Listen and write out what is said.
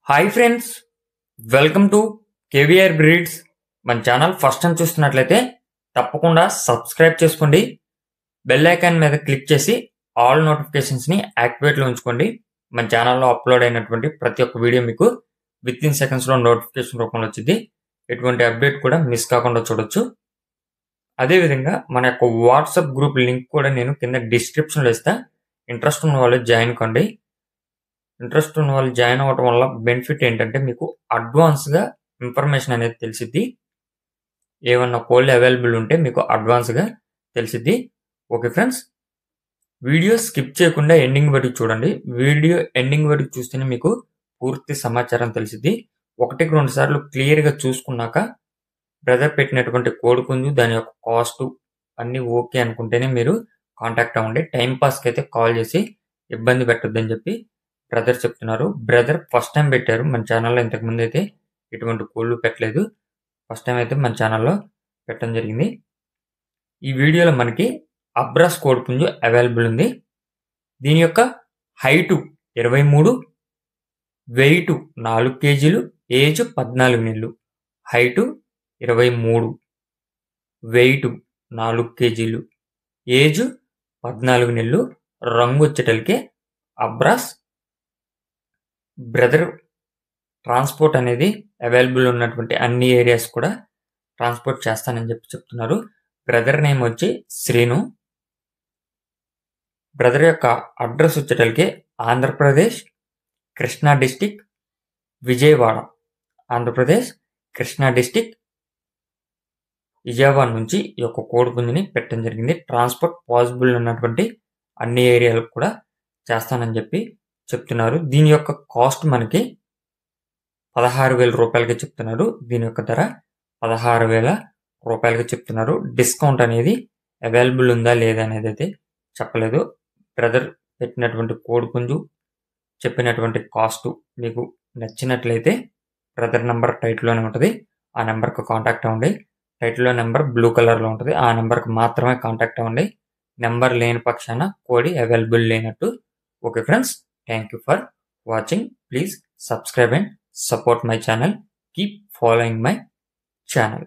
Hi friends, welcome to KVR breeds. మన channel first time చూస్తున్నట్లయితే తప్పకుండా సబ్స్క్రైబ్ చేసుకోండి. బెల్ ఐకాన్ మీద క్లిక్ చేసి ఆల్ నోటిఫికేషన్స్ని యాక్టివేట్లో ఉంచుకోండి. మన ఛానల్లో అప్లోడ్ అయినటువంటి ప్రతి ఒక్క వీడియో మీకు విత్ ఇన్ సెకండ్స్లో నోటిఫికేషన్ రూపంలో వచ్చింది. ఎటువంటి అప్డేట్ కూడా మిస్ కాకుండా చూడొచ్చు. అదేవిధంగా మన యొక్క వాట్సాప్ గ్రూప్ లింక్ కూడా నేను కింద డిస్క్రిప్షన్లో ఇస్తా. ఇంట్రెస్ట్ ఉన్న వాళ్ళు జాయిన్ కండి. ఇంట్రెస్ట్ ఉన్న వాళ్ళు జాయిన్ అవ్వడం వల్ల బెనిఫిట్ ఏంటంటే మీకు అడ్వాన్స్గా ఇన్ఫర్మేషన్ అనేది తెలిసిద్ది. ఏమన్నా కోళ్ళు అవైలబుల్ ఉంటే మీకు అడ్వాన్స్గా తెలిసిద్ది. ఓకే ఫ్రెండ్స్, వీడియో స్కిప్ చేయకుండా ఎండింగ్ వరకు చూడండి. వీడియో ఎండింగ్ వరకు చూస్తేనే మీకు పూర్తి సమాచారం తెలిసిద్ది. 1-2 సార్లు క్లియర్గా చూసుకున్నాక బ్రదర్ పెట్టినటువంటి కోడిపుంజు దాని యొక్క కాస్ట్ అన్నీ ఓకే అనుకుంటేనే మీరు కాంటాక్ట్ అవ్వండి. టైంపాస్కి అయితే కాల్ చేసి ఇబ్బంది పెట్టొద్దని చెప్పి బ్రదర్ చెప్తున్నారు. బ్రదర్ ఫస్ట్ టైం పెట్టారు మన ఛానల్లో. ఇంతకుముందు అయితే ఎటువంటి కోళ్ళు పెట్టలేదు. ఫస్ట్ టైం అయితే మన ఛానల్లో పెట్టడం జరిగింది. ఈ వీడియోలో మనకి అబ్రాస్ కోడిపుంజు అవైలబుల్ ఉంది. దీని యొక్క హైటు 23, వెయిట్ 4 కేజీలు, ఏజ్ 14 నెలలు. హైటు 23, వెయిట్ 4 కేజీలు, ఏజ్ 14 నెలలు. రంగు వచ్చేటలికే అబ్రాస్. బ్రదర్ ట్రాన్స్పోర్ట్ అనేది అవైలబుల్ ఉన్నటువంటి అన్ని ఏరియాస్ కూడా ట్రాన్స్పోర్ట్ చేస్తానని చెప్పి చెప్తున్నారు. బ్రదర్ నేమ్ వచ్చి శ్రీను. బ్రదర్ యొక్క అడ్రస్ వచ్చేటలికే ఆంధ్రప్రదేశ్, కృష్ణా డిస్టిక్, విజయవాడ. ఆంధ్రప్రదేశ్, కృష్ణా డిస్టిక్, విజయవాడ నుంచి ఈ యొక్క కోడిపుంజుని పెట్టడం జరిగింది. ట్రాన్స్పోర్ట్ పాసిబుల్ ఉన్నటువంటి అన్ని ఏరియాలకు కూడా చేస్తానని చెప్పి చెప్తున్నారు. దీని యొక్క కాస్ట్ మనకి 16,000 రూపాయలకి చెప్తున్నారు. దీని యొక్క ధర 16,000 రూపాయలకి చెప్తున్నారు. డిస్కౌంట్ అనేది అవైలబుల్ ఉందా లేదా అనేది అయితే చెప్పలేదు. బ్రదర్ పెట్టినటువంటి కోడిపుంజు చెప్పినటువంటి కాస్ట్ మీకు నచ్చినట్లయితే బ్రదర్ నెంబర్ టైటిల్లోనే ఉంటుంది. ఆ నెంబర్కి కాంటాక్ట్ అవ్వండి. టైటిల్లో నెంబర్ బ్లూ కలర్లో ఉంటుంది. ఆ నెంబర్కి మాత్రమే కాంటాక్ట్ అవ్వండి. నెంబర్ లేని పక్షాన కోడి అవైలబుల్ లేనట్టు. Okay friends, thank you for watching. Please subscribe and support my channel. Keep following my channel.